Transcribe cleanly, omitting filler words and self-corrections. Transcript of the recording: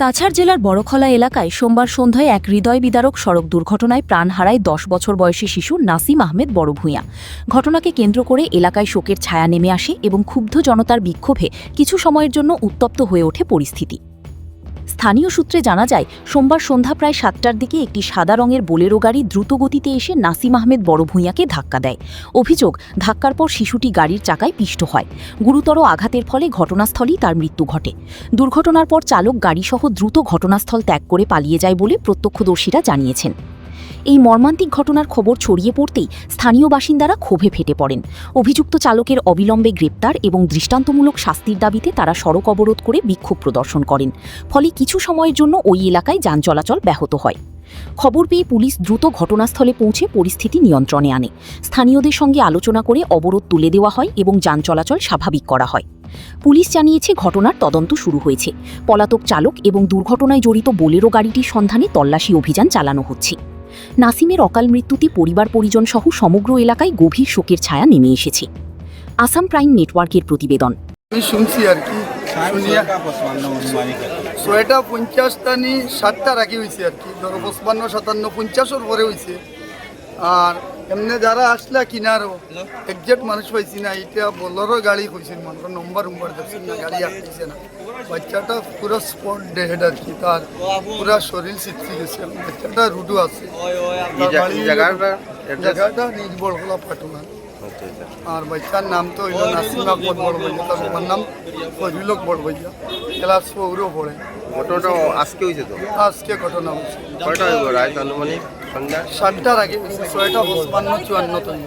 কাছাড় জেলার বড়খলা এলাকায় সোমবার সন্ধ্যায় এক হৃদয় বিদারক সড়ক দুর্ঘটনায় প্রাণ হারায় ১০ বছর বয়সী শিশু নাসিম আহমেদ বড়ভূঁইয়া। ঘটনাকে কেন্দ্র করে এলাকায় শোকের ছায়া নেমে আসে এবং ক্ষুব্ধ জনতার বিক্ষোভে কিছু সময়ের জন্য উত্তপ্ত হয়ে ওঠে পরিস্থিতি। স্থানীয় সূত্রে জানা যায়, সোমবার সন্ধ্যা প্রায় ৭টার দিকে একটি সাদা রঙের বোলেরো গাড়ি দ্রুতগতিতে এসে নাসিম আহমেদ বড়ভূঁইয়াকে ধাক্কা দেয়। অভিযোগ, ধাক্কার পর শিশুটি গাড়ির চাকায় পিষ্ট হয়। গুরুতর আঘাতের ফলে ঘটনাস্থলেই তার মৃত্যু ঘটে। দুর্ঘটনার পর চালক গাড়িসহ দ্রুত ঘটনাস্থল ত্যাগ করে পালিয়ে যায় বলে প্রত্যক্ষদর্শীরা জানিয়েছেন। এই মর্মান্তিক ঘটনার খবর ছড়িয়ে পড়তেই স্থানীয় বাসিন্দারা ক্ষোভে ফেটে পড়েন। অভিযুক্ত চালকের অবিলম্বে গ্রেপ্তার এবং দৃষ্টান্তমূলক শাস্তির দাবিতে তারা সড়ক অবরোধ করে বিক্ষোভ প্রদর্শন করেন। ফলে কিছু সময়ের জন্য ওই এলাকায় যান চলাচল ব্যাহত হয়। খবর পেয়ে পুলিশ দ্রুত ঘটনাস্থলে পৌঁছে পরিস্থিতি নিয়ন্ত্রণে আনে। স্থানীয়দের সঙ্গে আলোচনা করে অবরোধ তুলে দেওয়া হয় এবং যান চলাচল স্বাভাবিক করা হয়। পুলিশ জানিয়েছে, ঘটনার তদন্ত শুরু হয়েছে। পলাতক চালক এবং দুর্ঘটনায় জড়িত বোলেরো গাড়িটির সন্ধানে তল্লাশি অভিযান চালানো হচ্ছে। নাসিমের অকাল মৃত্যুতে পরিবার পরিজন সহ সমগ্র এলাকায় গভীর শোকের ছায়া নেমে এসেছে। আসাম প্রাইম নেটওয়ার্কের প্রতিবেদন। আমি শুনছি আর কি, শুনিয়া ৬:৫০ নি ৭টার আগে হয়েছে আর কি, ধরো ৫৫, ৫৭, ৫০-ওর পরে হয়েছে। আর এমনি যারা আসলে কিনারও একজ্যাক্ট মানুষ পাইছি না। এটা বোলেরো গাড়ি হয়েছে, মানুষ নম্বর দেখছেন না, গাড়ি আসতেছে না। বাচ্চাটা পুরো স্পট ডেড আর কি, তার পুরো শরীর ছিটকে গেছে। বাচ্চাটা রুডু আছে। জায়গাটা নিজ বড়খলা পাটুয়া। আর বাচ্চার নাম তো হইল নাসিম আহমেদ বড়ভূঁইয়া, তার বাবার নাম ফজলুল বড়ভূঁইয়া, ক্লাস 4-ও পড়ে। ঘটনাটা আজকে হয়েছে তো? আজকে ঘটনা হয়েছে। কয়টা হইব রাত আনুমানিক? সন্ধ্যা ৭টার আগে হয়েছে, ৬:৫৫, ৫৪ তৈরি।